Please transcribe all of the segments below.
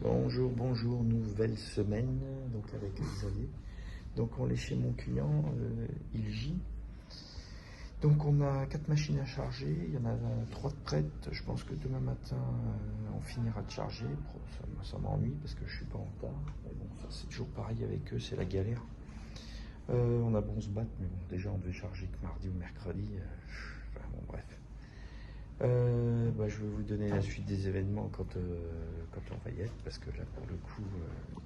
Bonjour, bonjour, nouvelle semaine, donc avec Xavier. Donc on est chez mon client, Ilji. Donc on a 4 machines à charger, il y en a 3 de prêtes. Je pense que demain matin on finira de charger. Ça m'ennuie parce que je suis pas en retard. Mais bon, ça c'est toujours pareil avec eux, c'est la galère. On a bon se battre, mais bon, déjà on devait charger que mardi ou mercredi. Enfin bon, bref. Je vais vous donner la suite des événements quand on va y être, parce que là pour le coup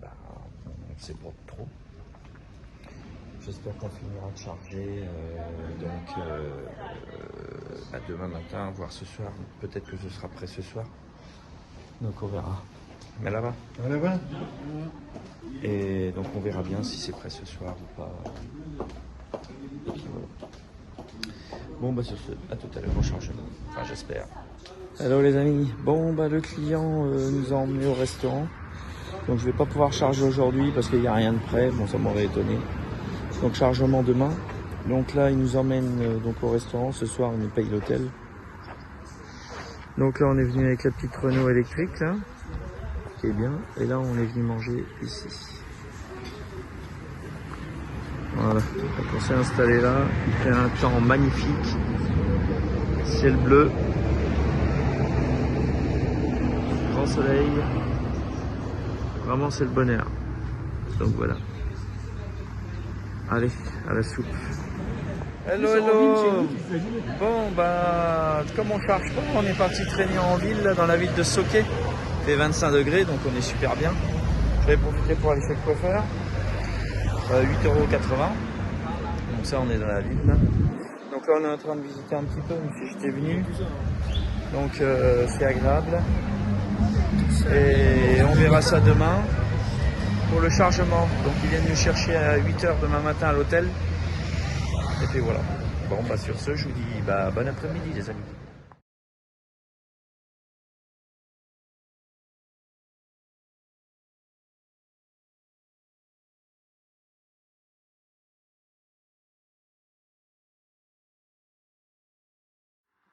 on s'ébrouille trop. J'espère qu'on finira de charger demain matin, voire ce soir. Peut-être que ce sera prêt ce soir, donc on verra. Mais là-bas, et donc on verra bien si c'est prêt ce soir ou pas. Et puis voilà. Bon sur ce, à tout à l'heure au chargement, enfin j'espère. Hello les amis, le client nous a emmenés au restaurant. Donc je vais pas pouvoir charger aujourd'hui parce qu'il n'y a rien de prêt, bon ça m'aurait étonné. Donc chargement demain. Donc là il nous emmène donc au restaurant, ce soir on nous paye l'hôtel. Donc là on est venu avec la petite Renault électrique là, qui est bien. Et là on est venu manger ici. Voilà, donc on s'est installé là, il fait un temps magnifique, ciel bleu, grand soleil, vraiment c'est le bonheur. Donc voilà, allez à la soupe. Hello hello. Bon comme on charge pas, on est parti traîner en ville là, dans la ville de Soquet. Il fait 25 degrés donc on est super bien. Je vais profiter pour aller chez le coiffeur. 8,80 €. Donc ça on est dans la ville là. Donc là on est en train de visiter un petit peu, même si j'étais venu. Donc c'est agréable. Et on verra ça demain pour le chargement. Donc ils viennent nous chercher à 8 h demain matin à l'hôtel. Et puis voilà. Sur ce je vous dis bon après-midi les amis.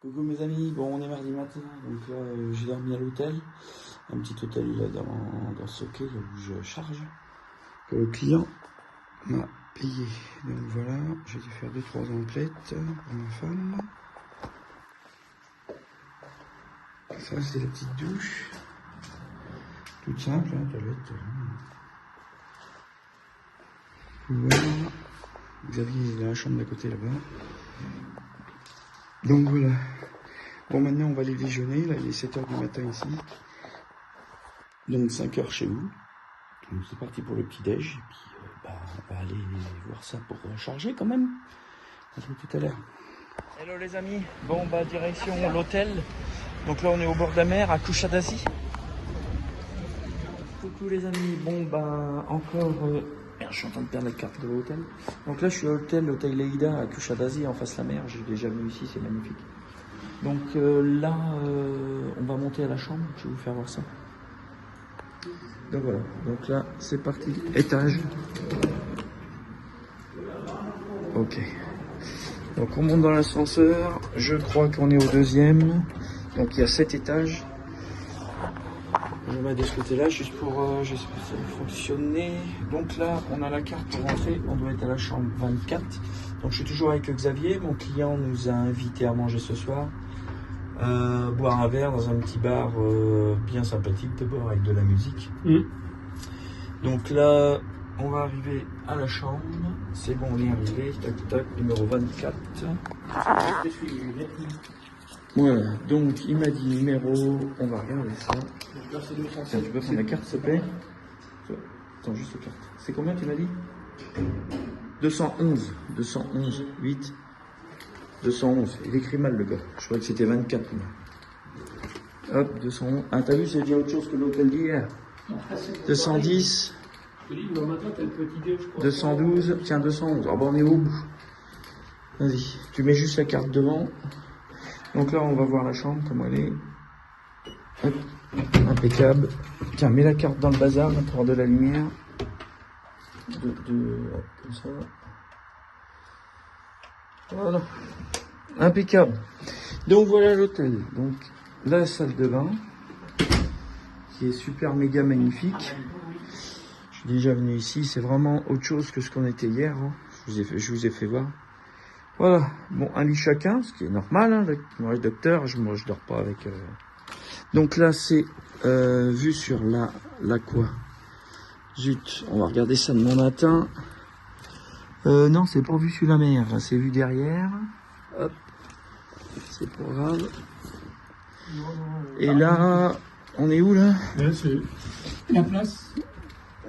Coucou mes amis, on est mardi matin, donc là j'ai dormi à l'hôtel, un petit hôtel là, dans Soquet, là où je charge, que le client m'a payé. Donc voilà, j'ai dû faire 2-3 emplettes pour ma femme. Ça c'est la petite douche, toute simple, toilette. Voilà, Xavier est dans la chambre d'à côté là-bas. Donc voilà. Maintenant on va aller déjeuner, là il est 7 h du matin ici. Donc 5 h chez vous. Donc c'est parti pour le petit déj. Et puis on va aller voir ça pour charger quand même. À tout à l'heure. Hello les amis. Direction l'hôtel. Donc là on est au bord de la mer à Kuchadazi. Coucou les amis. Encore. Je suis en train de perdre la carte de l'hôtel. Donc là je suis à l'hôtel Leïda à Kuchadazi en face de la mer. J'ai déjà venu ici, c'est magnifique. Donc là on va monter à la chambre. Je vais vous faire voir ça. Donc voilà, donc là c'est parti, étage. Ok. Donc on monte dans l'ascenseur, je crois qu'on est au 2e. Donc il y a 7 étages. Je vais mettre de ce côté là, juste pour j'espère que ça va fonctionner. Donc là on a la carte pour rentrer, on doit être à la chambre 24. Donc je suis toujours avec Xavier, mon client nous a invités à manger ce soir. Boire un verre dans un petit bar bien sympathique d'abord avec de la musique. Donc là on va arriver à la chambre, c'est bon on est arrivé, tac numéro 24. Voilà, donc il m'a dit numéro, on va regarder ça. Tiens, tu peux prendre la carte s'il te plaît? Attends juste la carte. C'est combien tu m'as dit? 211, 8. 211, il écrit mal le gars, je croyais que c'était 24. Hop, 211. Ah, t'as vu, c'est déjà autre chose que l'hôtel d'hier. 210. 212, tiens, 211. On est au bout. Vas-y, tu mets juste la carte devant. Donc là, on va voir la chambre, comment elle est. Hop, impeccable. Tiens, mets la carte dans le bazar, là, pour avoir de la lumière. Comme ça. Voilà, impeccable. Donc voilà l'hôtel. Donc la salle de bain, qui est super méga magnifique. Je suis déjà venu ici, c'est vraiment autre chose que ce qu'on était hier. Hein. Je vous ai fait voir. Voilà, bon, un lit chacun, ce qui est normal. Hein. Moi, je suis docteur, moi je dors pas avec... Donc là, c'est vu sur la quoi. Zut, on va regarder ça demain matin. Non, c'est pas vu sur la mer, c'est vu derrière. Hop, c'est pas grave. Et là, on est où là? Là, c'est la place.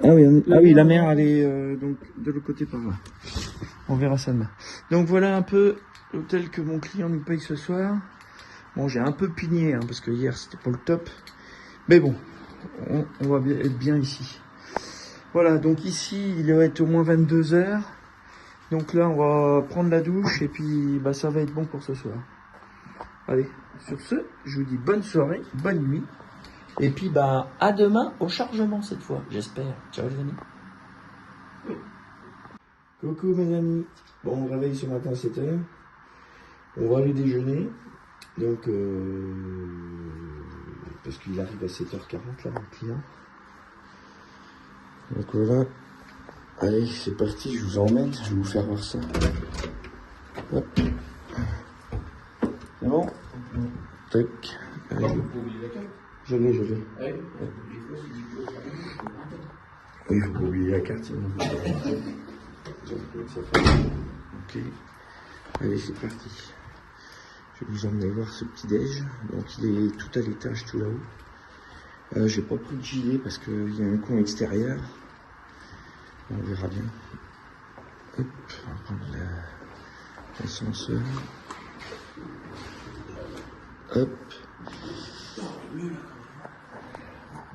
Ah oui, la mer, elle est donc de l'autre côté par là. On verra ça demain. Donc voilà un peu l'hôtel que mon client nous paye ce soir. Bon, j'ai un peu pigné, hein, parce que hier, c'était pas le top. Mais bon, on va être bien ici. Voilà, donc ici, il va être au moins 22 h. Donc là, on va prendre la douche et puis bah, ça va être bon pour ce soir. Allez, sur ce, je vous dis bonne soirée, bonne nuit. Et puis bah à demain au chargement cette fois, j'espère. Ciao les amis. Coucou mes amis. Bon, on réveille ce matin à 7 h. On va aller déjeuner. Donc, parce qu'il arrive à 7h40 là, mon client. Donc voilà. Allez, c'est parti, je vous emmène, je vais vous faire voir ça. Hop. C'est bon? Tac. Allez. Je l'ai. Oui, il faut pas oublier la carte, sinon. Ok. Allez, c'est parti. Je vais vous emmener voir ce petit déj. Donc il est tout à l'étage, tout là-haut. J'ai pas pris de gilet parce qu'il y a un coin extérieur. On verra bien. Hop, on va prendre l'ascenseur. Hop.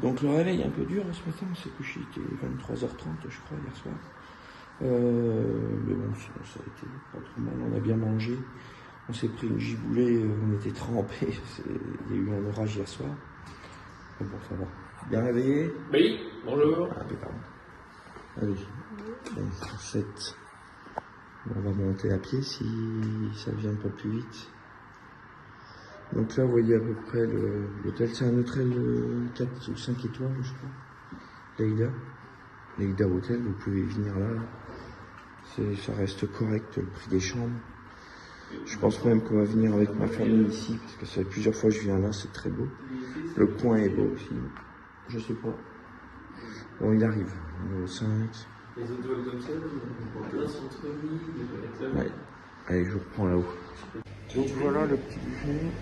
Donc le réveil est un peu dur ce matin, on s'est couché, il était 23h30 je crois hier soir. Mais bon, ça a été pas trop mal, on a bien mangé. On s'est pris une giboulée, on était trempés, il y a eu un orage hier soir. Mais bon, ça va. Bien réveillé? Oui, bonjour. Ah, pardon. Allez, donc 7. On va monter à pied si ça vient pas plus vite. Donc là, vous voyez à peu près l'hôtel. C'est un hôtel 4 ou 5 étoiles, je crois. Leïda Hotel, vous pouvez venir là. Ça reste correct, le prix des chambres. Je pense même qu'on va venir avec ma famille ici, parce que ça fait plusieurs fois que je viens là, c'est très beau. Le coin est beau aussi. Je sais pas. Bon, il arrive. Numéro 5. Les étoiles comme ça, la centre-ville, ouais. Allez, je vous reprends là-haut. Donc voilà le petit déjeuner.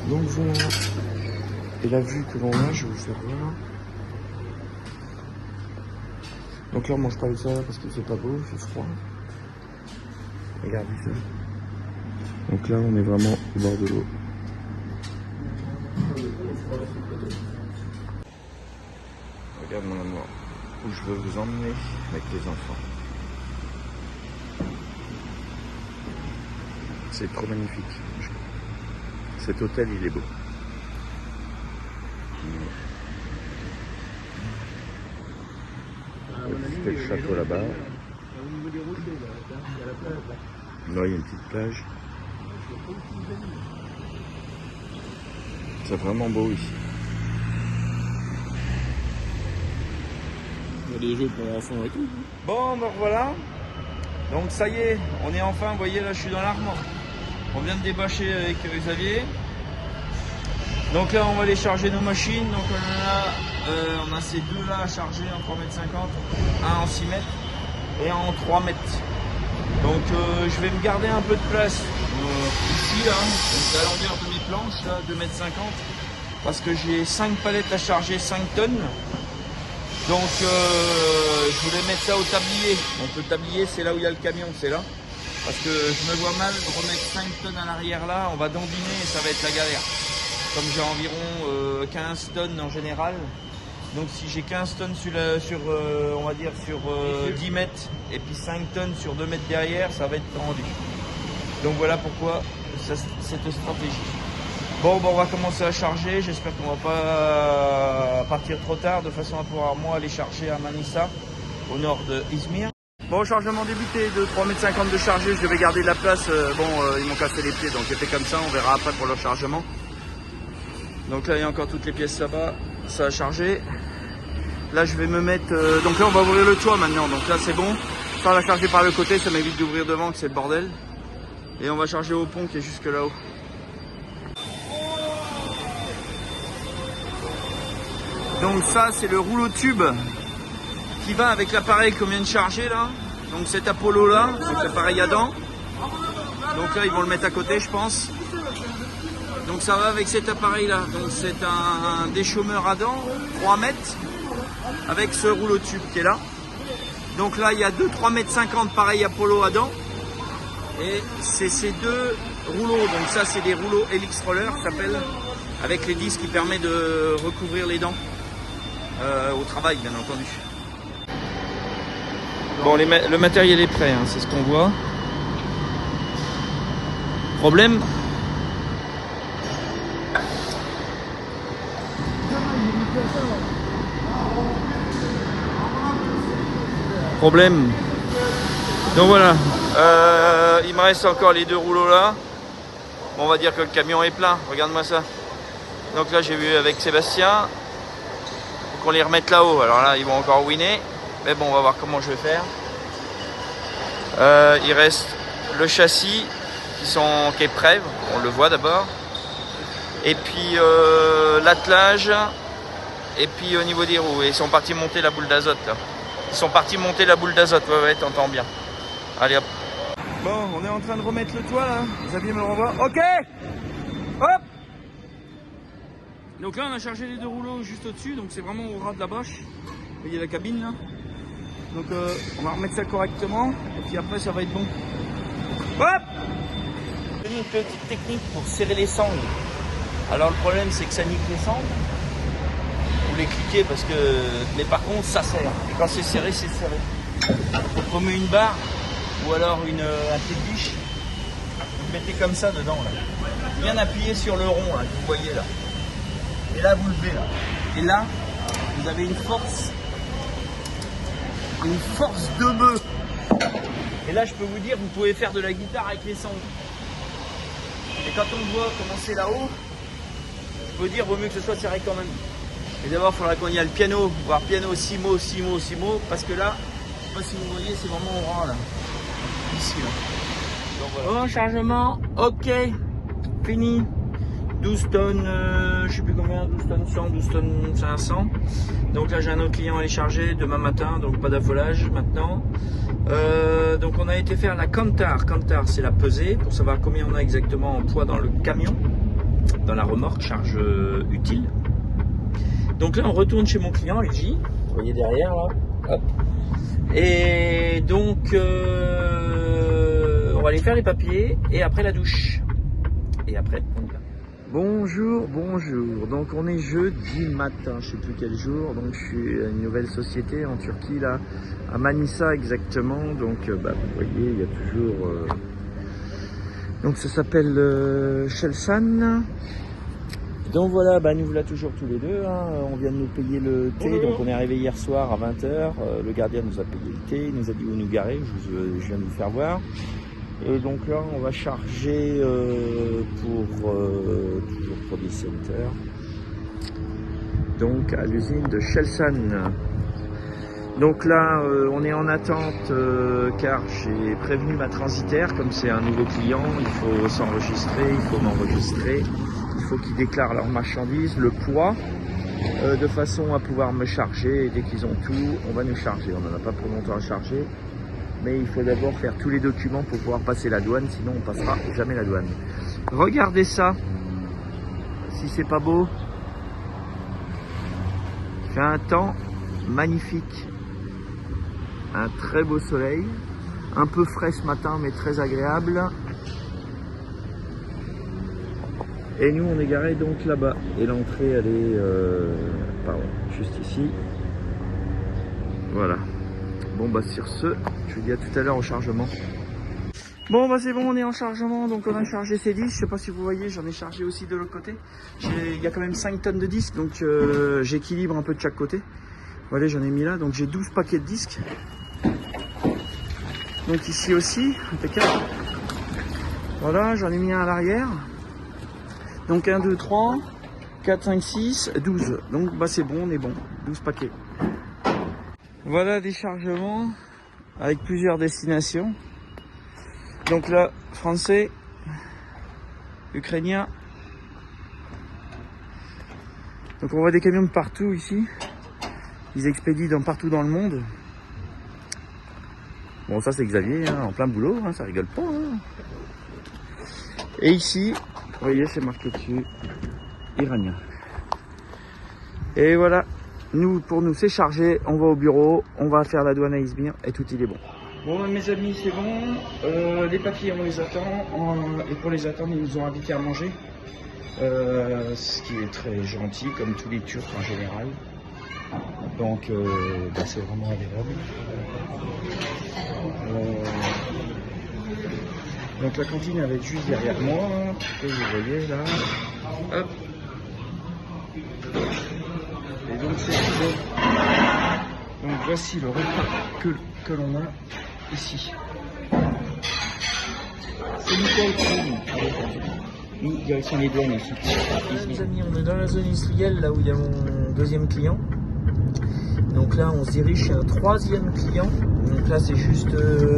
Donc voilà. Et la vue que l'on a, je vais vous faire voir. Donc là on mange pas avec ça parce que c'est pas beau, il fait froid. Regardez ça. Donc là on est vraiment au bord de l'eau. Regarde mon amour, où je veux vous emmener avec les enfants. C'est trop magnifique. Cet hôtel il est beau. C'est le château là-bas. Là, il y a une petite plage. C'est vraiment beau ici. Il y a des jeux pour enfants et tout. Bon, ben voilà. Donc ça y est, on est enfin, vous voyez là, je suis dans l'armoire. On vient de débâcher avec Xavier. Donc là, on va aller charger nos machines. Donc on a ces deux là à charger en 3,50 m, un en 6 mètres et en 3 mètres. Donc je vais me garder un peu de place ici là, donc à l'envers de mes planches là, 2,50 m, parce que j'ai 5 palettes à charger, 5 tonnes. Donc je voulais mettre ça au tablier. Donc le tablier, c'est là où il y a le camion, c'est là. Parce que je me vois mal remettre 5 tonnes à l'arrière là, on va dandiner et ça va être la galère. Comme j'ai environ 15 tonnes en général. Donc si j'ai 15 tonnes on va dire sur 10 mètres et puis 5 tonnes sur 2 mètres derrière, ça va être tendu. Donc voilà pourquoi cette stratégie. Bon, on va commencer à charger. J'espère qu'on va pas partir trop tard, de façon à pouvoir moi aller charger à Manisa, au nord de Izmir. Bon, chargement débuté de 3,50 m de chargé. Je devais garder de la place. Ils m'ont cassé les pieds, donc j'ai fait comme ça. On verra après pour le chargement. Donc là, il y a encore toutes les pièces là-bas. Ça a chargé. Là, je vais me mettre... donc là, on va ouvrir le toit maintenant. Donc là, c'est bon. Ça, on va charger par le côté. Ça m'évite d'ouvrir devant, que c'est le bordel. Et on va charger au pont qui est jusque là-haut. Donc ça, c'est le rouleau tube qui va avec l'appareil qu'on vient de charger là. Donc cet Apollo là, donc l'appareil à dents. Donc là, ils vont le mettre à côté, je pense. Donc ça va avec cet appareil là. Donc c'est un déchaumeur à dents, 3 mètres, avec ce rouleau tube qui est là. Donc là, il y a 3,50 m pareil Apollo à dents. Et c'est ces deux rouleaux. Donc ça, c'est des rouleaux Helix Roller, ça s'appelle, avec les disques qui permettent de recouvrir les dents. Au travail, bien entendu. Bon, le matériel est prêt, hein, c'est ce qu'on voit. Problème. Donc voilà, il me reste encore les deux rouleaux là. Bon, on va dire que le camion est plein, regarde-moi ça. Donc là, j'ai vu avec Sébastien qu'on les remette là-haut. Alors là, ils vont encore winner. Mais bon, on va voir comment je vais faire. Il reste le châssis qui est prêt. On le voit d'abord. Et puis l'attelage. Et puis au niveau des roues. Et ils sont partis monter la boule d'azote là. Ils sont partis monter la boule d'azote. Ouais, t'entends bien. Allez hop. Bon, on est en train de remettre le toit là. Xavier me le renvoie. Ok. Hop. Donc là, on a chargé les deux rouleaux juste au-dessus, donc c'est vraiment au ras de la bâche. Vous voyez la cabine là. Donc on va remettre ça correctement, et puis après ça va être bon. Hop! Une petite technique pour serrer les sangles. Alors le problème, c'est que ça nique les sangles. Vous les cliquez parce que... Mais par contre, ça serre. Et quand c'est serré, c'est serré. Vous mettez une barre, ou alors un pied de biche. Vous mettez comme ça dedans là. Bien appuyé sur le rond là, que vous voyez là. Et là, vous levez là. Et là, vous avez une force de bœuf. Et là, je peux vous dire, vous pouvez faire de la guitare avec les sangles. Et quand on voit commencer là-haut, je peux dire, vaut mieux que ce soit serré quand même. Et d'abord, il faudra qu'on y ait le piano, voire piano 6 mots, 6 mots, 6 mots, parce que là, je sais pas si vous voyez, c'est vraiment au rang là. Ici là. Donc, voilà. Bon, chargement, ok, fini. 12 tonnes, je sais plus combien, 12 tonnes 100, 12 tonnes 500. Donc là, j'ai un autre client à aller charger demain matin, donc pas d'affolage maintenant. Donc on a été faire la Kantar. Kantar, c'est la pesée pour savoir combien on a exactement en poids dans le camion, dans la remorque, charge utile. Donc là, on retourne chez mon client, LG. Vous voyez derrière là. Hop. Et donc, on va aller faire les papiers et après la douche. Et après, on y va. Bonjour. Donc on est jeudi matin, je sais plus quel jour. Donc je suis à une nouvelle société en Turquie là, à Manisa exactement. Donc vous voyez, il y a toujours. Donc ça s'appelle Shelsan. Donc voilà, nous voilà toujours tous les deux. Hein. On vient de nous payer le thé. Donc on est arrivé hier soir à 20 h. Le gardien nous a payé le thé, il nous a dit où nous garer. Je viens de vous faire voir. Et donc là, on va charger toujours Produit Center, donc à l'usine de Shelsan. Donc là, on est en attente car j'ai prévenu ma transitaire, comme c'est un nouveau client, il faut s'enregistrer, il faut m'enregistrer, il faut qu'ils déclarent leurs marchandises, le poids, de façon à pouvoir me charger. Et dès qu'ils ont tout, on va nous charger. On n'en a pas pour longtemps à charger. Mais il faut d'abord faire tous les documents pour pouvoir passer la douane, sinon on passera jamais la douane. Regardez ça, si c'est pas beau. Il fait un temps magnifique, un très beau soleil, un peu frais ce matin mais très agréable. Et nous on est garé donc là-bas, et l'entrée elle est juste ici. Voilà. Bon sur ce, je vous dis à tout à l'heure au chargement. Bon bah c'est bon, on est en chargement, donc on a chargé ces disques, je sais pas si vous voyez, j'en ai chargé aussi de l'autre côté. Il y a quand même 5 tonnes de disques, donc j'équilibre un peu de chaque côté. Voilà, j'en ai mis là, donc j'ai 12 paquets de disques. Donc ici aussi, impeccable. Voilà, j'en ai mis un à l'arrière. Donc 1, 2, 3, 4, 5, 6, 12. Donc bah c'est bon, on est bon, 12 paquets. Voilà des chargements avec plusieurs destinations. Donc là, français, ukrainien. Donc on voit des camions de partout ici. Ils expédient partout dans le monde. Bon, ça c'est Xavier, hein, en plein boulot, hein, ça rigole pas. Hein. Et ici, vous voyez, c'est marqué dessus, iranien. Et voilà, pour nous c'est chargé, on va au bureau, on va faire la douane à Izmir et tout il est bon. Bon mes amis, c'est bon, les papiers on les attend, et pour les attendre ils nous ont invités à manger, ce qui est très gentil comme tous les Turcs en général. Donc bah, c'est vraiment agréable. Donc la cantine elle va être juste derrière moi, que vous voyez là. Hop. Et donc c'est bon. Donc voici le repas que l'on a ici. C'est nickel. Nous, direction les douanes ici. Les amis, on est dans la zone industrielle, là où il y a mon deuxième client. Donc là, on se dirige chez un troisième client. Donc là, c'est juste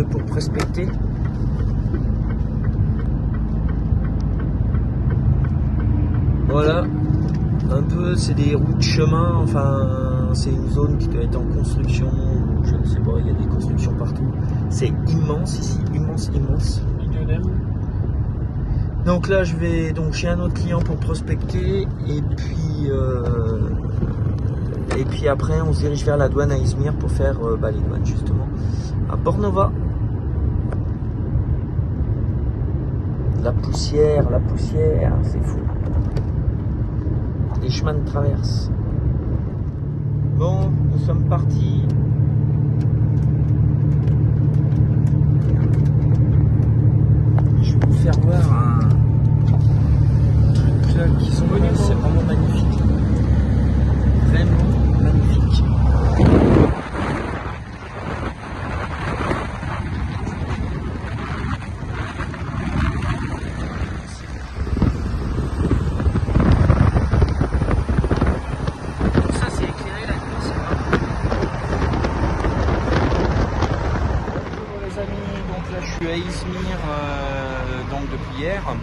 pour prospecter. Voilà. Un peu, c'est des routes de chemin. Enfin, c'est une zone qui doit être en construction. Je ne sais pas, il y a des constructions partout. C'est immense ici, immense. Donc là, je vais donc chez un autre client pour prospecter. Et puis après, on se dirige vers la douane à Izmir pour faire les douanes justement à Bornova. La poussière, c'est fou. Les chemins de traverse. Bon, nous sommes partis. Je vais vous faire voir un truc là qui sont venus, c'est vraiment magnifique. Vraiment magnifique. Ça c'est éclairé la nuit, c'est pas. Bonjour les amis, donc là je suis à Izmir donc depuis hier pour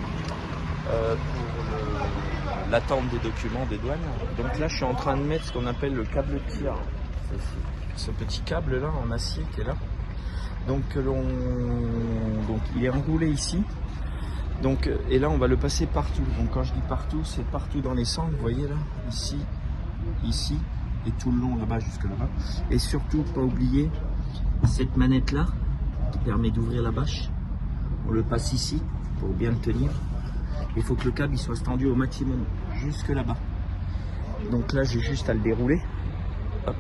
l'attente des documents des douanes. Donc là je suis en train de mettre ce qu'on appelle le câble de tir. Ce petit câble là en acier qui est là. Donc il est enroulé ici. Donc et là on va le passer partout. Donc quand je dis partout, c'est partout dans les sangles, vous voyez là, ici et tout le long là-bas jusque là-bas. Et surtout pas oublier cette manette là qui permet d'ouvrir la bâche. On le passe ici pour bien le tenir. Il faut que le câble il soit tendu au maximum jusque là-bas. Donc là j'ai juste à le dérouler. Hop.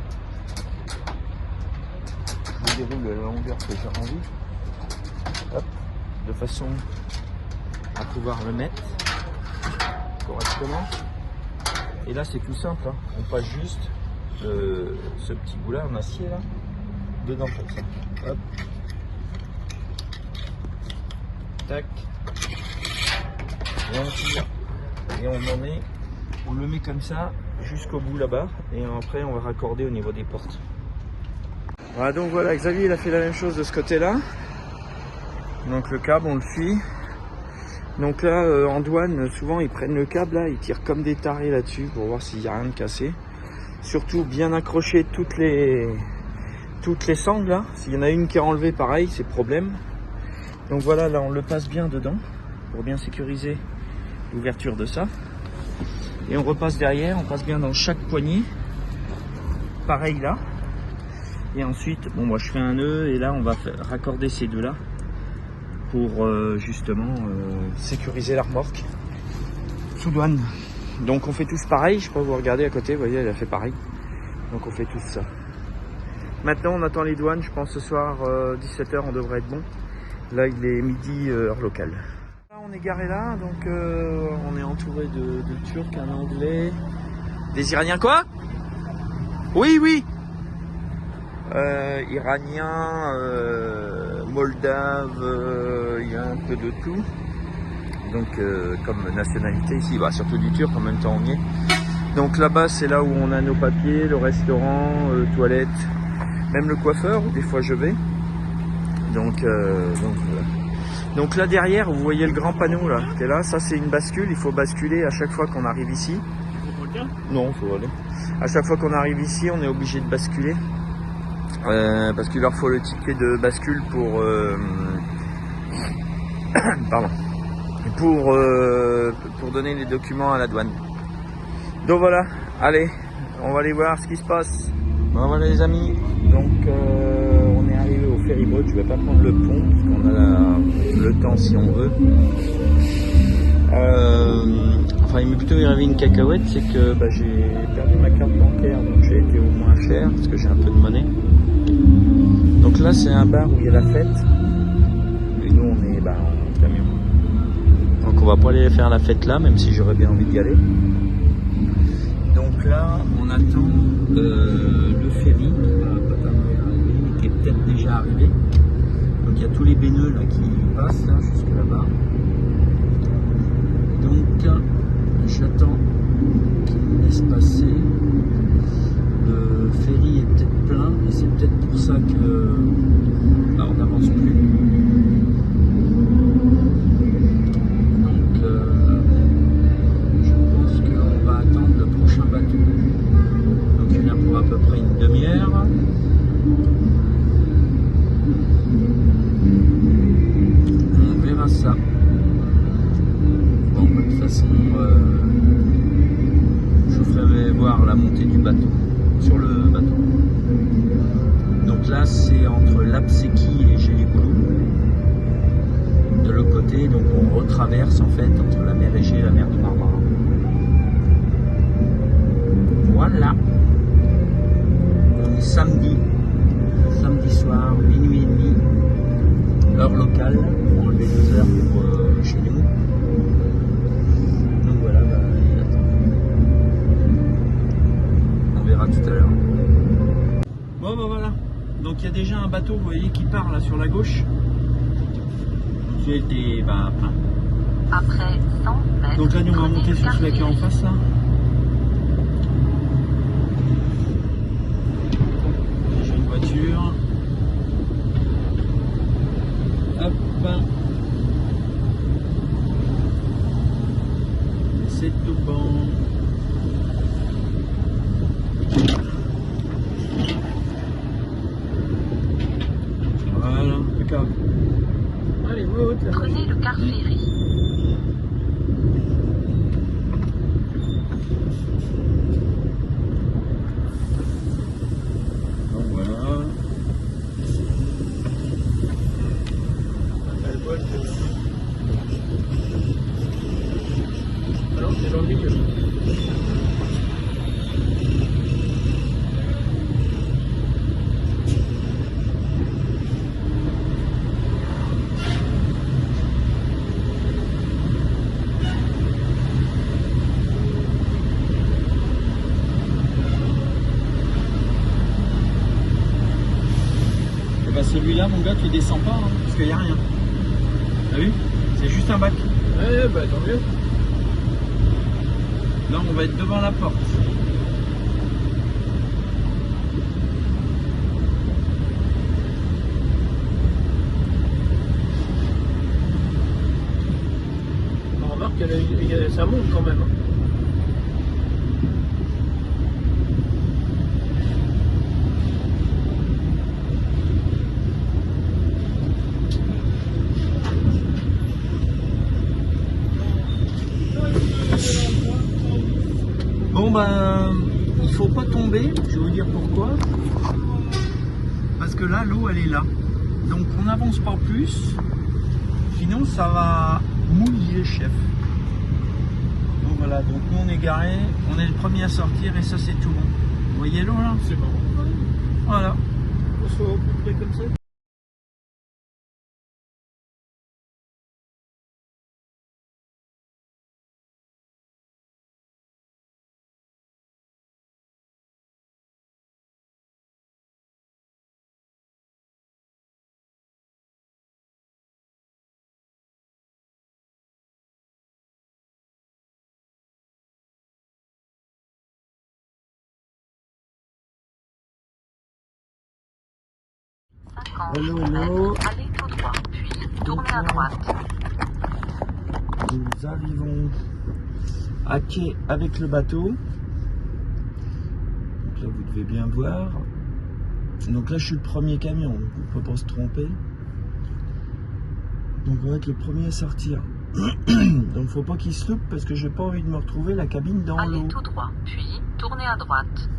Je déroule la longueur que j'ai envie. Hop. De façon à pouvoir le mettre correctement. Et là c'est tout simple. Hein. On passe juste ce petit bout là en acier là dedans comme ça. Hop. Tac. Et on tire. Et on le met comme ça jusqu'au bout là-bas. Et après on va raccorder au niveau des portes. Voilà, donc voilà, Xavier il a fait la même chose de ce côté-là. Donc le câble on le suit. Donc là en douane souvent ils prennent le câble là, ils tirent comme des tarés là-dessus pour voir s'il n'y a rien de cassé. Surtout bien accrocher toutes les sangles là. S'il y en a une qui est enlevée pareil, c'est problème. Donc voilà, là on le passe bien dedans pour bien sécuriser l'ouverture de ça. Et on repasse derrière, on passe bien dans chaque poignée. Pareil là. Et ensuite, bon moi je fais un nœud et là on va raccorder ces deux là pour justement sécuriser la remorque sous douane. Donc on fait tous pareil, je peux vous regarder à côté, vous voyez elle a fait pareil. Donc on fait tous ça. Maintenant on attend les douanes, je pense ce soir 17 h on devrait être bon. Là, il est midi heure locale. Là, on est garé là, donc on est entouré de Turcs, un Anglais, des Iraniens quoi? Oui, oui. Iraniens, Moldaves, il y a un peu de tout. Donc comme nationalité ici, bah, surtout du Turc, en même temps on y est. Donc là-bas c'est là où on a nos papiers, le restaurant, toilettes, même le coiffeur où des fois je vais. Donc voilà. Donc là derrière vous voyez le grand panneau là qui est là, ça c'est une bascule, il faut basculer à chaque fois qu'on arrive ici. Non, faut aller. À chaque fois qu'on arrive ici on est obligé de basculer. Parce qu'il leur faut le ticket de bascule pour pardon, pour donner les documents à la douane. Donc voilà, allez, on va aller voir ce qui se passe. Bon, voilà les amis, donc on est arrivé au ferryboat. Je vais pas prendre le pont parce qu'on a le temps si on veut. Enfin, il m'est plutôt arrivé une cacahuète, c'est que bah, j'ai perdu ma carte bancaire, donc j'ai été au moins cher parce que j'ai un peu de monnaie. Donc là, c'est un bar où il y a la fête, et nous on est en camion. Donc on va pas aller faire la fête là, même si j'aurais bien envie d'y aller. Donc là, on attend le ferry qui est peut-être déjà arrivé. Donc il y a tous les béneux là qui passent là, jusque là-bas. Donc j'attends qu'il me laisse passer. Le ferry est peut-être plein et c'est peut-être pour ça que on n'avance plus. Donc je pense qu'on va attendre le prochain bateau. Donc il vient pour à peu près une demi-heure. On verra ça. Bon, de toute façon, je vous ferai voir la montée du bateau, sur le bateau. Donc là, c'est entre Lapseki et Gelibolu. De l'autre côté, donc on retraverse en fait entre la mer Égée et la mer de Marmara. Voilà. On est samedi soir, minuit et demi, heure locale. On va enlever 2 heures pour chez nous. Donc voilà, il attend. On verra tout à l'heure. Bon bah voilà. Donc il y a déjà un bateau, vous voyez, qui part là sur la gauche. Qui était plein. Après 100 mètres. Donc là nous on va monter sur celui qui est en face là. J'ai une voiture. Hop. C'est tout bon. Voilà, impeccable. Allez, prenez le car ferry. Donc voilà. Alors, c'est dans le milieu. Et bah celui-là, mon gars, tu descends pas, hein, parce qu'il n'y a rien. T'as vu? C'est juste un bac. Ouais, bah tant mieux. Là, on va être devant la porte. On remarque que ça monte quand même. Hein. Bon ben, il faut pas tomber, je vais vous dire pourquoi. Parce que là, l'eau elle est là. Donc on n'avance pas plus, sinon ça va mouiller chef. Donc voilà, donc nous on est garé, on est le premier à sortir et ça c'est tout bon. Vous voyez l'eau là? C'est bon. Voilà. On soit à peu près comme ça. 50 Hello, mètres, hello. allez tout droit, puis tournez à droite. Nous arrivons à quai avec le bateau. Donc là, vous devez bien voir. Donc là, je suis le premier camion, donc on ne peut pas se tromper. Donc on va être le premier à sortir. Donc faut pas qu'il se loupe parce que j'ai pas envie de me retrouver la cabine dans Allez l'eau. tout droit, puis tournez à droite.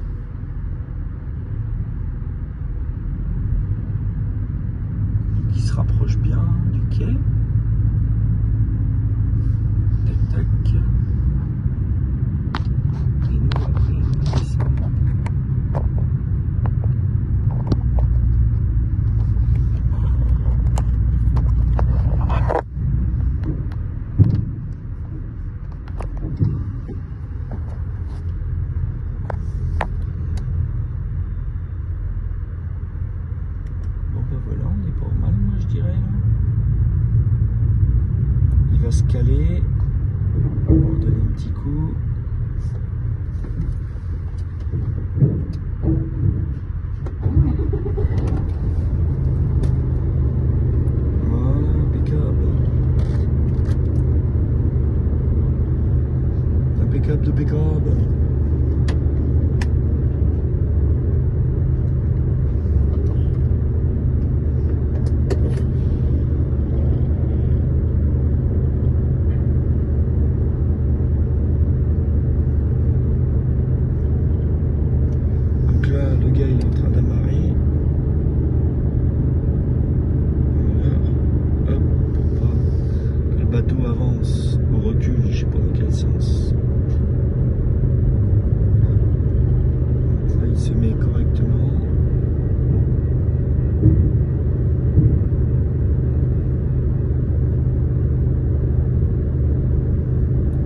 Donc il se rapproche bien du quai. Tac tac. Et nous après on descend. Voilà, on n'est pas au mal, moi je dirais. Là. Il va se caler. On va donner un petit coup. Voilà, impeccable. Impeccable de impeccable. Le gars il est en train d'amarrer. Voilà. Hop, pour pas que le bateau avance ou recule, je sais pas dans quel sens. Là il se met correctement.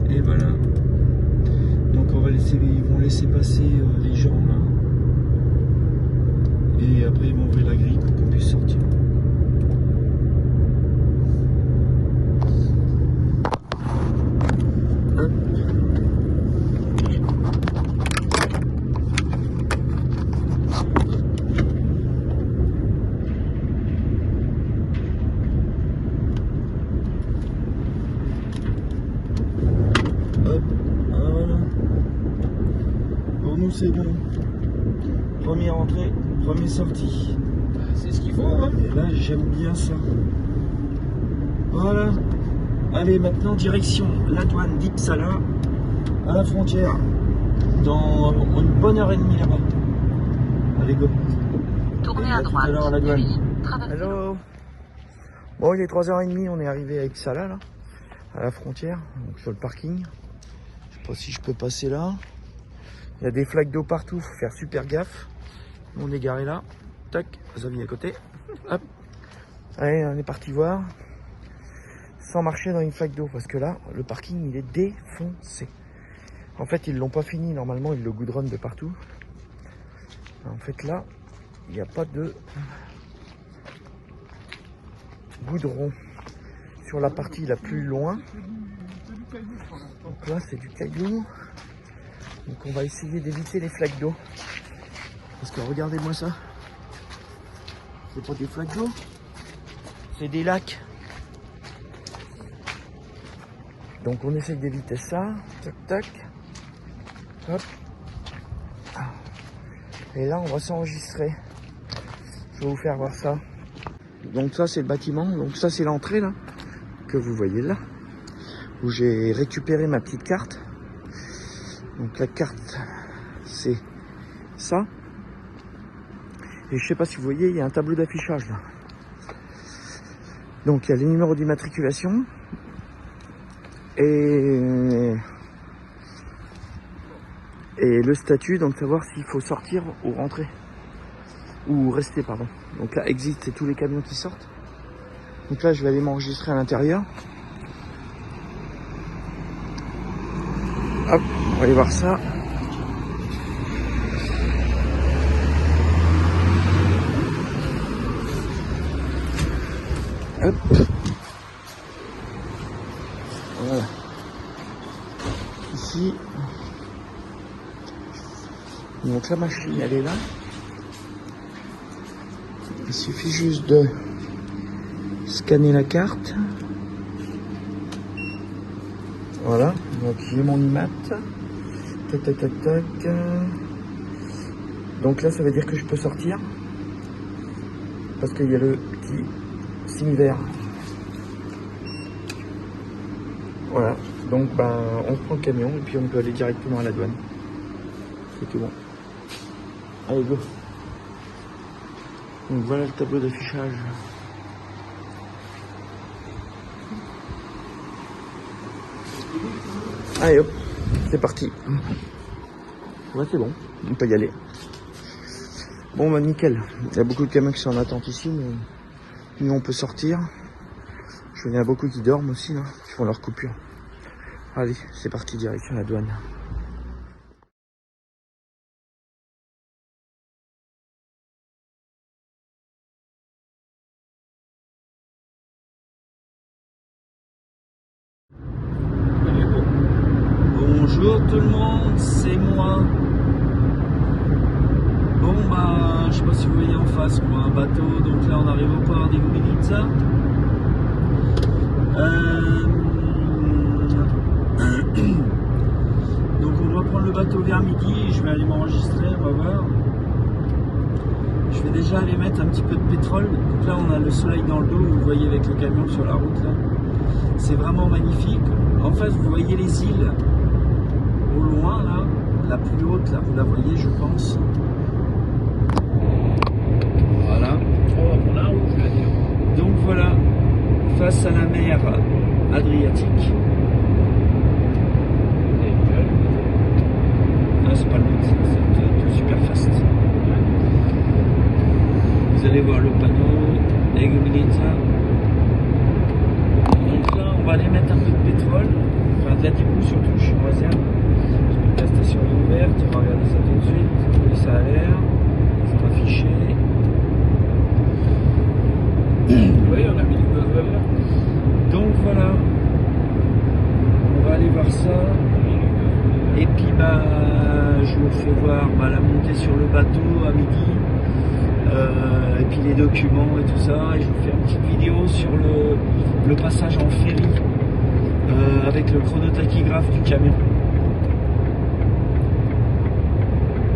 Et voilà. Donc on va laisser, ils vont laisser passer les gens là. Et après ils vont ouvrir la grille pour qu'on puisse sortir. Hop. Hop, voilà. Pour nous c'est bon. Première entrée, première sortie. C'est ce qu'il faut, hein. Et là, j'aime bien ça. Voilà. Allez, maintenant, direction la douane d'Ipsala, à la frontière, dans une bonne heure et demie là-bas. Allez, go. Tournez Et à à tout droite, à l'heure à la douane. puis traversez. Hello. Bon, il est 3h30, on est arrivé à Ipsala, là, à la frontière, donc sur le parking. Je sais pas si je peux passer là. Il y a des flaques d'eau partout, faut faire super gaffe. On est garé là, tac, Xavier à côté, hop. Allez, on est parti voir, sans marcher dans une flaque d'eau, parce que là, le parking, il est défoncé. En fait, ils l'ont pas fini, normalement, ils le goudronnent de partout. En fait, là, il n'y a pas de goudron sur la partie la plus loin. Donc là, c'est du caillou. Donc on va essayer d'éviter les flaques d'eau. Parce que regardez-moi ça. C'est pas des flaques d'eau, c'est des lacs. Donc on essaye d'éviter ça. Tac tac. Hop. Et là on va s'enregistrer. Je vais vous faire voir ça. Donc ça c'est le bâtiment. Donc ça c'est l'entrée là. Que vous voyez là. Où j'ai récupéré ma petite carte. Donc la carte c'est ça. Et je sais pas si vous voyez, il y a un tableau d'affichage là. Donc il y a les numéros d'immatriculation et le statut, donc savoir s'il faut sortir ou rentrer ou rester, pardon. Donc là exit, c'est tous les camions qui sortent. Donc là je vais aller m'enregistrer à l'intérieur. Hop, on va aller voir ça. Hop. Voilà. Ici. Donc la machine, elle est là. Il suffit juste de scanner la carte. Voilà, donc j'ai mon IMAT. Tac, tac, tac, tac. Donc là, ça veut dire que je peux sortir. Parce qu'il y a le petit signe vert. Voilà, donc ben, on prend le camion et puis on peut aller directement à la douane. C'est tout bon. Allez, go. Donc voilà le tableau d'affichage. Allez hop, c'est parti. Ouais, c'est bon, on peut y aller. Bon bah nickel, il y a beaucoup de camions qui sont en attente ici, mais nous on peut sortir. Il y en a beaucoup qui dorment aussi là, qui font leur coupure. Allez, c'est parti, direction la douane. Bonjour tout le monde, c'est moi. Bon bah, je sais pas si vous voyez en face moi un bateau, donc là on arrive au port d'Igoumenitsa. Donc on va prendre le bateau vers midi, je vais aller m'enregistrer, on va voir. Je vais déjà aller mettre un petit peu de pétrole. Donc là on a le soleil dans le dos, vous voyez avec le camion sur la route là. C'est vraiment magnifique. En face vous voyez les îles. Au loin là, la plus haute là, vous la voyez je pense. Voilà. Donc voilà, face à la mer Adriatique. Ah, c'est pas le même, c'est super fast. Vous allez voir le panneau Igoumenitsa. Donc là, on va aller mettre un peu de pétrole, enfin de la dipou surtout, je suis en réserve. La station est ouverte, on va regarder ça tout de suite. Et ça a l'air, ça va afficher. Oui, on a mis du gasoil là. Donc voilà, on va aller voir ça. Et puis bah, je vous fais voir la montée sur le bateau à midi. Et puis les documents et tout ça. Et je vous fais une petite vidéo sur le passage en ferry avec le chronotachygraphe du camion.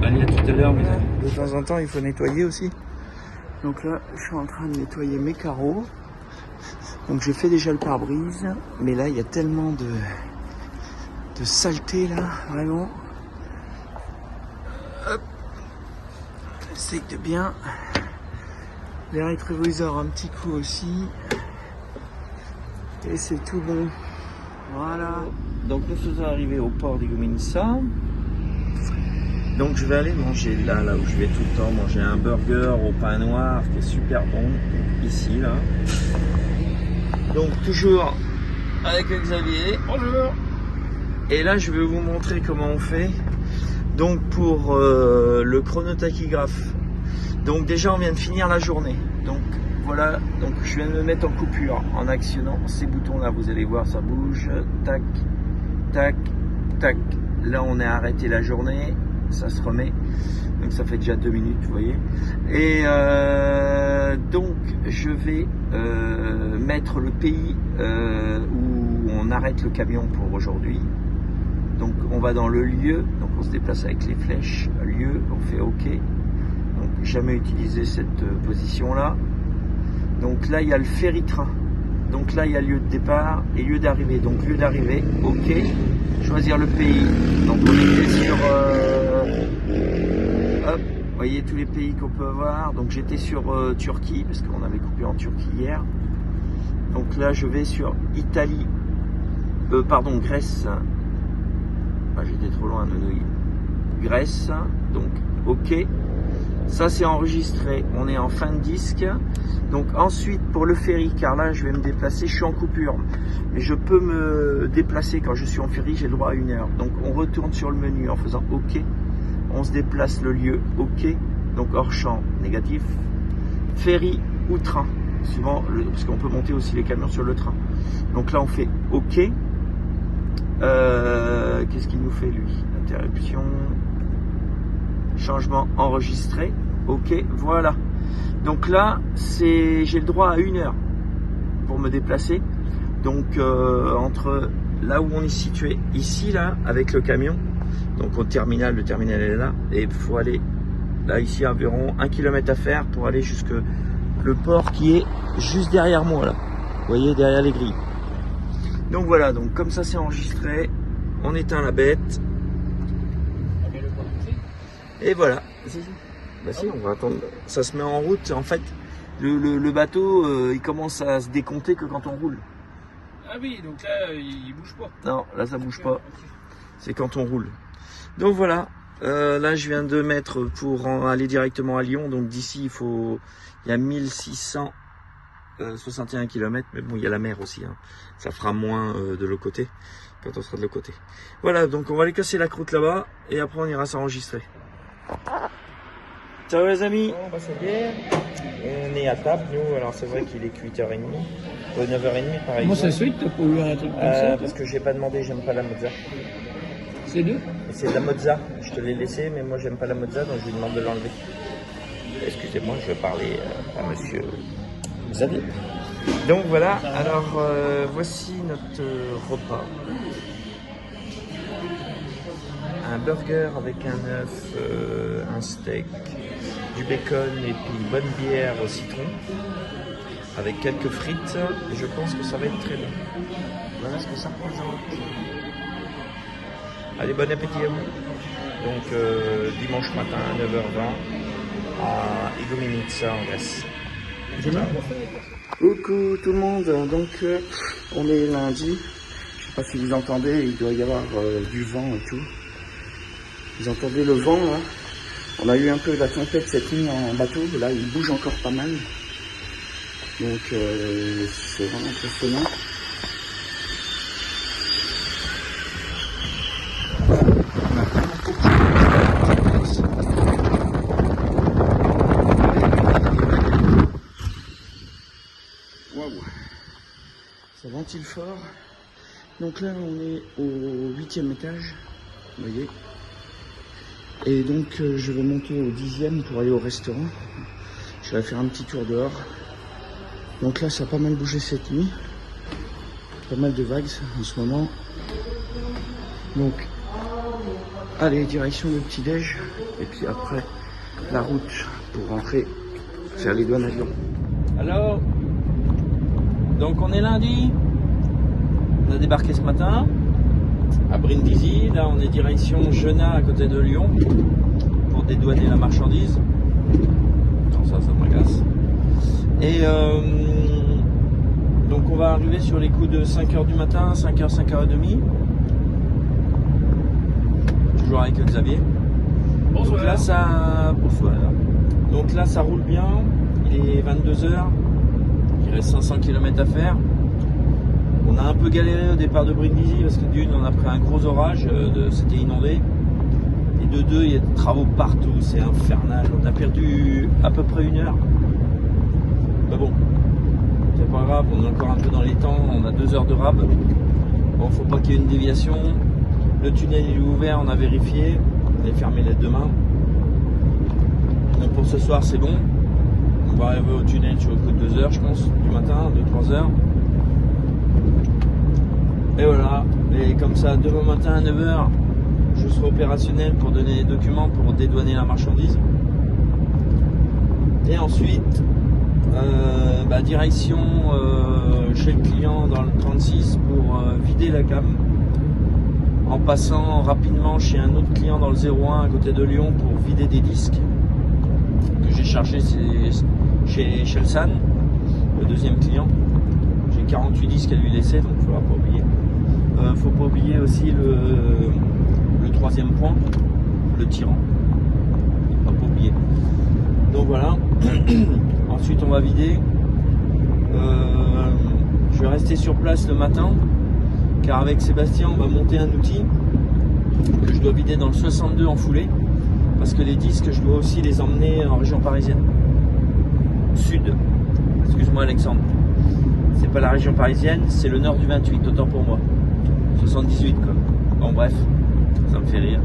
Allez, à tout à l'heure. Mais de temps en temps, il faut nettoyer aussi. Donc là, je suis en train de nettoyer mes carreaux. Donc j'ai fait déjà le pare-brise, mais là il y a tellement de saleté là, vraiment. Hop. J'essaye de bien. Les rétroviseurs un petit coup aussi. Et c'est tout bon. Voilà. Donc nous sommes arrivés au port d'Igoumenitsa. Donc je vais aller manger là où je vais tout le temps manger un burger au pain noir qui est super bon, ici là. Donc toujours avec Xavier. Bonjour. Et là je vais vous montrer comment on fait. Donc pour le chronotachygraphe. Donc déjà on vient de finir la journée. Donc voilà, donc je viens de me mettre en coupure en actionnant ces boutons là. Vous allez voir ça bouge. Tac, tac, tac. Là on est arrêté la journée. Ça se remet, donc ça fait déjà 2 minutes, vous voyez. Et donc je vais mettre le pays où on arrête le camion pour aujourd'hui. Donc on va dans le lieu, donc on se déplace avec les flèches, lieu, on fait OK. Donc jamais utilisé cette position là. Donc là il y a le ferry-train. Donc là il y a lieu de départ et lieu d'arrivée. Donc lieu d'arrivée, OK. Choisir le pays. Donc on était sur hop, vous voyez tous les pays qu'on peut avoir. Donc j'étais sur Turquie parce qu'on avait coupé en Turquie hier. Donc là je vais sur Italie, pardon Grèce. Ah, j'étais trop loin, Nonoï. Grèce. Donc OK. Ça c'est enregistré. On est en fin de disque. Donc ensuite pour le ferry, car là je vais me déplacer, je suis en coupure. Mais je peux me déplacer quand je suis en ferry, j'ai le droit à 1 heure. Donc on retourne sur le menu en faisant OK. On se déplace le lieu OK. Donc hors champ négatif. Ferry ou train. Suivant parce qu'on peut monter aussi les camions sur le train. Donc là on fait OK. Qu'est-ce qu'il nous fait lui? Interruption. Changement enregistré. OK, voilà. Donc là, j'ai le droit à 1 heure pour me déplacer. Donc entre là où on est situé, ici, là, avec le camion, donc au terminal, le terminal est là, et il faut aller là, ici, environ 1 km à faire pour aller jusque le port qui est juste derrière moi, là. Vous voyez, derrière les grilles. Donc voilà, donc comme ça c'est enregistré, on éteint la bête. Et voilà. Bah si, on va attendre. Ça se met en route. En fait, le bateau, il commence à se décompter que quand on roule. Ah oui, donc là, il bouge pas. Non, là ça bouge pas. C'est quand on roule. Donc voilà. Là, je viens de mettre pour aller directement à Lyon. Donc d'ici, il y a 1661 km. Mais bon, il y a la mer aussi. Hein. Ça fera moins de l'autre côté quand on sera de l'autre côté. Voilà, donc on va aller casser la croûte là-bas et après on ira s'enregistrer. Ciao les amis. Bon, bah ça y est. On est à table nous. Alors c'est vrai qu'il est 8h30, 9h30 par exemple. Comment ça se fait que t'as pas eu un truc comme ça? Parce que j'ai pas demandé, j'aime pas la mozza. C'est deux? C'est de la mozza. Je te l'ai laissé, mais moi j'aime pas la mozza, donc je lui demande de l'enlever. Excusez-moi, je vais parler à monsieur Xavier. Donc voilà, alors voici notre repas. Un burger avec un œuf, un steak, du bacon et puis une bonne bière au citron. Avec quelques frites. Et je pense que ça va être très bon. Voilà ce que ça représente. Allez, bon appétit à vous. Donc dimanche matin, 9h20, à Igoumenitsa en Grèce. Coucou tout le monde, donc on est lundi, je sais pas si vous entendez, il doit y avoir du vent et tout. Vous entendez le vent là? On a eu un peu la tempête cette nuit en bateau, là il bouge encore pas mal. Donc c'est vraiment impressionnant. Ça ventile fort. Donc là on est au 8e étage, vous voyez. Et donc je vais monter au 10e pour aller au restaurant. Je vais faire un petit tour dehors. Donc là ça a pas mal bougé cette nuit. Pas mal de vagues en ce moment. Donc allez, direction le petit-déj. Et puis après la route pour rentrer faire les douanes à Lyon. Alors, donc on est lundi, on a débarqué ce matin à Brindisi, là on est direction Genain à côté de Lyon pour dédouaner la marchandise. Non, ça m'agace. Et donc on va arriver sur les coups de 5h du matin, 5h, 5h30. Toujours avec Xavier. Bonsoir. Donc là ça, bonsoir. Donc là ça roule bien, il est 22h. Il reste 500 km à faire. On a un peu galéré au départ de Brindisi parce que d'une, on a pris un gros orage, c'était inondé. Et de deux, il y a des travaux partout, c'est infernal. On a perdu à peu près 1 heure. Mais bon, c'est pas grave, on est encore un peu dans les temps, on a 2 heures de rab. Bon, faut pas qu'il y ait une déviation. Le tunnel il est ouvert, on a vérifié. On est fermé les demain. Donc pour ce soir, c'est bon. On va arriver au tunnel sur le coup de 2 heures, je pense, du matin, 2-3 heures. Et voilà. Et comme ça, demain matin à 9h, je serai opérationnel pour donner les documents pour dédouaner la marchandise. Et ensuite, direction chez le client dans le 36 pour vider la gamme. En passant rapidement chez un autre client dans le 01 à côté de Lyon pour vider des disques que j'ai chargés chez Shelsan, le deuxième client. J'ai 48 disques à lui laisser, donc il ne faudra pas oublier. Faut pas oublier aussi le troisième point, le tyran. Faut pas oublier. Donc voilà. Ensuite on va vider. Je vais rester sur place le matin, car avec Sébastien on va monter un outil que je dois vider dans le 62 en foulée, parce que les disques je dois aussi les emmener en région parisienne. Sud, excuse-moi Alexandre, c'est pas la région parisienne, c'est le nord du 28, autant pour moi, 78 quoi. Bon bref, ça me fait rire.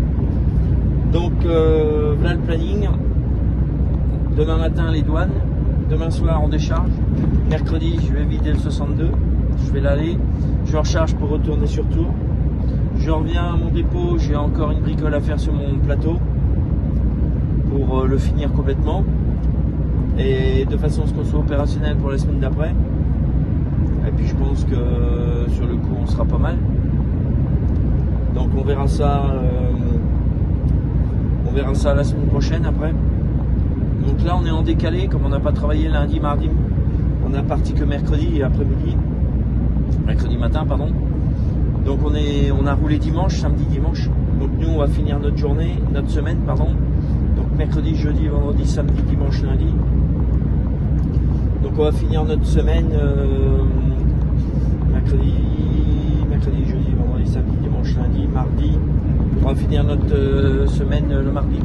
Donc voilà le planning. Demain matin, les douanes. Demain soir, on décharge. Mercredi, je vais vider le 62. Je vais l'aller. Je recharge pour retourner sur Tours. Je reviens à mon dépôt. J'ai encore une bricole à faire sur mon plateau pour le finir complètement. Et de façon à ce qu'on soit opérationnel pour la semaine d'après. Et puis je pense que sur le coup, on sera pas mal. Donc on verra ça la semaine prochaine après. Donc là on est en décalé, comme on n'a pas travaillé lundi, mardi, on a parti que mercredi et après-midi, mercredi matin pardon. Donc on a roulé dimanche, samedi, dimanche. Donc nous on va finir notre journée, notre semaine pardon. Donc mercredi, jeudi, vendredi, samedi, dimanche, lundi. Donc on va finir notre semaine mercredi, jeudi, vendredi, samedi, dimanche, lundi, mardi. On va finir notre semaine le mardi.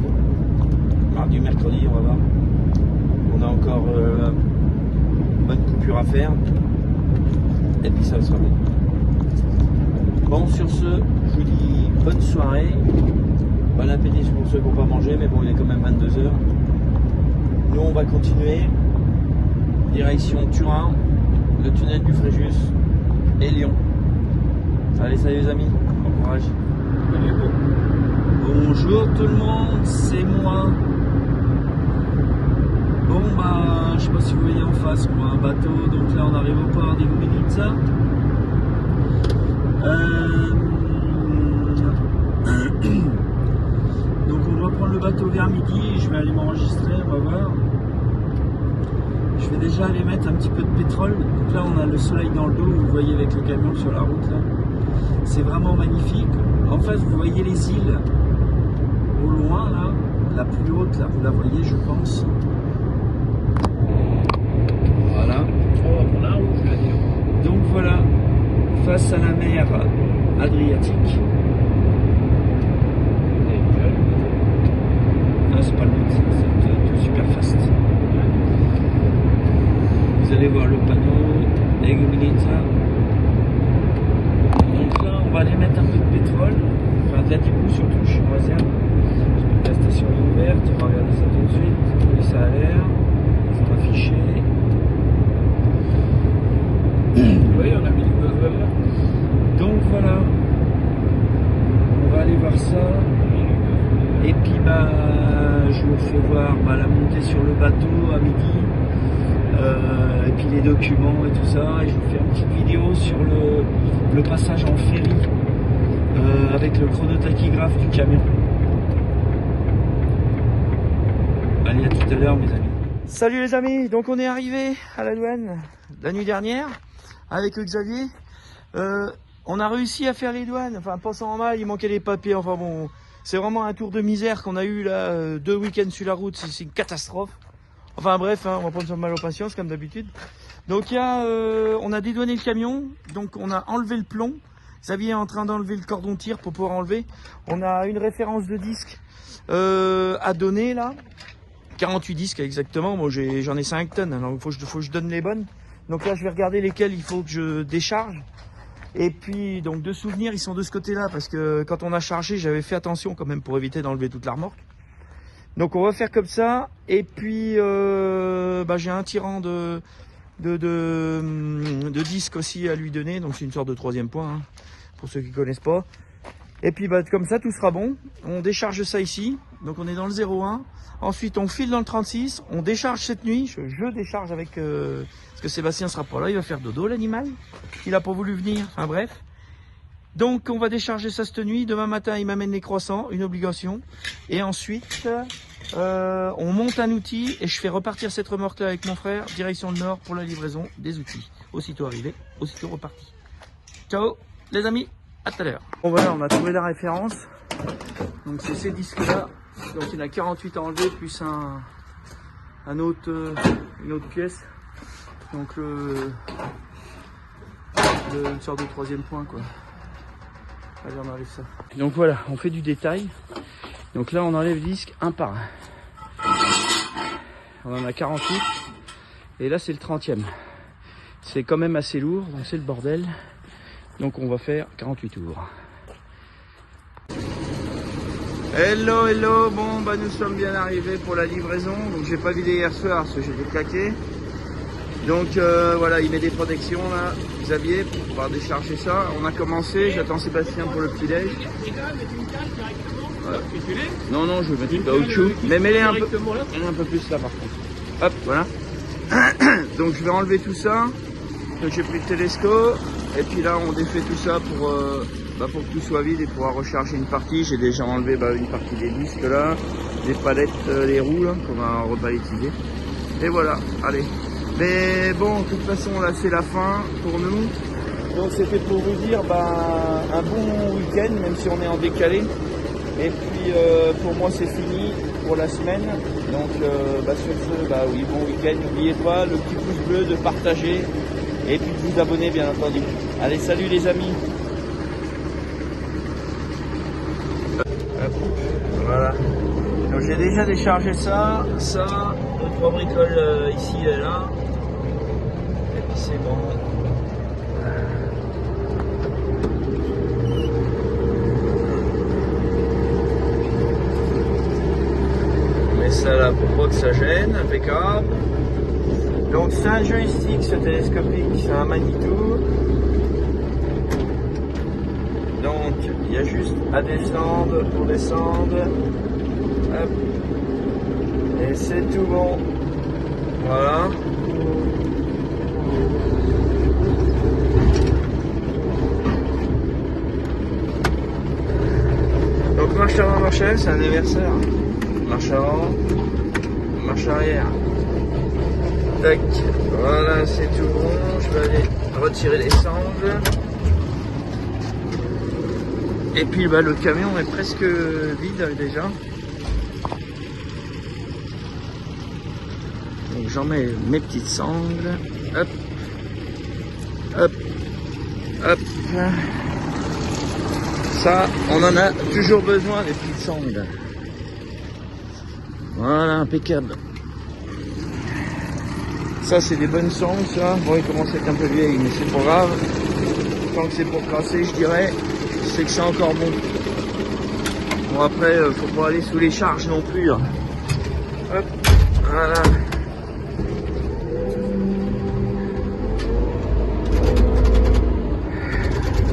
Mardi ou mercredi, on va voir. On a encore une bonne coupure à faire. Et puis ça sera bon. Bon, sur ce, je vous dis bonne soirée. Bon appétit pour ceux qui n'ont pas mangé, mais bon, il est quand même 22h. Nous, on va continuer. Direction Turin, le tunnel du Fréjus et Lyon. Allez, salut les amis, bon courage. Bonjour tout le monde, c'est moi. Bon bah, je sais pas si vous voyez en face moi un bateau, donc là on arrive au port d'Igoumenitsa. Donc on va prendre le bateau vers midi et je vais aller m'enregistrer, on va voir. Je vais déjà aller mettre un petit peu de pétrole. Donc là on a le soleil dans le dos, vous voyez avec le camion sur la route là. C'est vraiment magnifique. En face vous voyez les îles au loin là, la plus haute là, vous la voyez je pense. Voilà. Donc voilà, face à la mer Adriatique. Non c'est pas le nôtre, c'est super fast. Vous allez voir le panneau Igoumenitsa. Donc là on va aller mettre un peu de pétrole, enfin de la dipou surtout, je suis en réserve. La station est ouverte, on va regarder ça tout de suite. Et ça a l'air, ça va afficher. Oui, on a mis du gasoil là. Donc voilà, on va aller voir ça. Et puis bah, je vous fais voir la montée sur le bateau à midi. Et puis les documents et tout ça. Et je vous fais une petite vidéo sur le passage en ferry avec le chronotachygraphe du camion. Allez, à tout à l'heure mes amis. Salut les amis, donc on est arrivé à la douane la nuit dernière avec le Xavier. On a réussi à faire les douanes, enfin passant en mal, il manquait les papiers, enfin bon, c'est vraiment un tour de misère qu'on a eu là, 2 week-ends sur la route, c'est une catastrophe. Enfin bref, hein, on va prendre son mal aux patience comme d'habitude. Donc on a dédouané le camion, donc on a enlevé le plomb. Xavier est en train d'enlever le cordon tir pour pouvoir enlever. On a une référence de disque à donner là. 48 disques exactement, moi j'en ai 5 tonnes, alors il faut que je donne les bonnes. Donc là je vais regarder lesquels il faut que je décharge. Et puis donc de souvenirs, ils sont de ce côté là parce que quand on a chargé j'avais fait attention quand même pour éviter d'enlever toute la remorque. Donc on va faire comme ça. Et puis j'ai un tirant de disques aussi à lui donner, donc c'est une sorte de 3e point hein, pour ceux qui connaissent pas. Et puis comme ça tout sera bon. On décharge ça ici, donc on est dans le 01. Ensuite on file dans le 36, on décharge cette nuit, je décharge avec parce que Sébastien sera pas là, il va faire dodo l'animal, il a pas voulu venir, enfin bref. Donc on va décharger ça cette nuit, demain matin il m'amène les croissants, une obligation. Et ensuite on monte un outil et je fais repartir cette remorque là avec mon frère, direction le nord pour la livraison des outils. Aussitôt arrivé, aussitôt reparti. Ciao les amis, à tout à l'heure. Bon voilà, on a trouvé la référence, donc c'est ces disques là. Donc il y en a 48 à enlever plus une autre pièce. Donc une sorte de 3e point quoi. Allez on enlève ça. Donc voilà, on fait du détail. Donc là on enlève les disques un par un. On en a 48. Et là c'est le 30e. C'est quand même assez lourd, donc c'est le bordel. Donc on va faire 48 tours. Hello, hello, bon bah nous sommes bien arrivés pour la livraison. Donc j'ai pas vidé hier soir parce que j'étais claqué. Donc voilà, il met des protections là, Xavier, pour pouvoir décharger ça. On a commencé, j'attends Sébastien pour le petit déj. Voilà. Non, non, je vais mettre du caoutchouc. Mais mets-les un peu plus là par contre. Hop, voilà. Donc je vais enlever tout ça. Donc j'ai pris le télescope. Et puis là on défait tout ça pour que tout soit vide et pouvoir recharger une partie. J'ai déjà enlevé une partie des disques là, des palettes, les roues là, qu'on va repalettiser. Et voilà, allez. Mais bon, de toute façon là c'est la fin pour nous. Donc c'était pour vous dire un bon week-end, même si on est en décalé. Et puis pour moi c'est fini pour la semaine. Donc sur ce, oui, bon week-end. N'oubliez pas le petit pouce bleu, de partager et puis de vous abonner bien entendu. Allez, salut les amis. Hop, voilà. Donc j'ai déjà déchargé ça, nos 3 bricoles ici et là. Et puis c'est bon. Ça là pour pas que ça gêne, impeccable. Donc c'est un joystick, ce télescopique, c'est un Manitou. Donc il y a juste à descendre pour descendre. Hop. Et c'est tout bon. Voilà. Donc marche avant, marche arrière, c'est un anniversaire. Marche avant, marche arrière. Tac, voilà, c'est tout bon. Je vais aller retirer les sangles. Et puis le camion est presque vide déjà. Donc j'en mets mes petites sangles. Hop, hop, hop. Ça, on en a toujours besoin, les petites sangles. Voilà, impeccable. Ça, c'est des bonnes sangles, ça. Bon, il commence à être un peu vieille, mais c'est pas grave. Tant que c'est pour casser, je dirais, c'est que c'est encore bon. Bon, après, faut pas aller sous les charges non plus. Hein. Hop, voilà.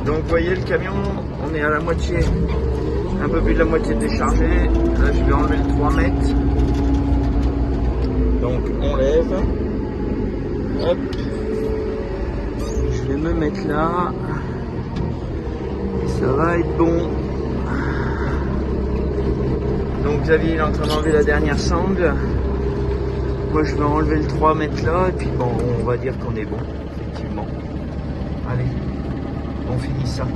Donc, vous voyez, le camion, on est à la moitié. Un peu plus de la moitié déchargé. Là, je vais enlever le 3 mètres. Donc, on lève. Hop. Je vais me mettre là. Ça va être bon. Donc, Xavier il est en train d'enlever la dernière sangle. Moi, je vais enlever le 3 mètres là. Et puis, bon, on va dire qu'on est bon. Effectivement. Allez, on finit ça.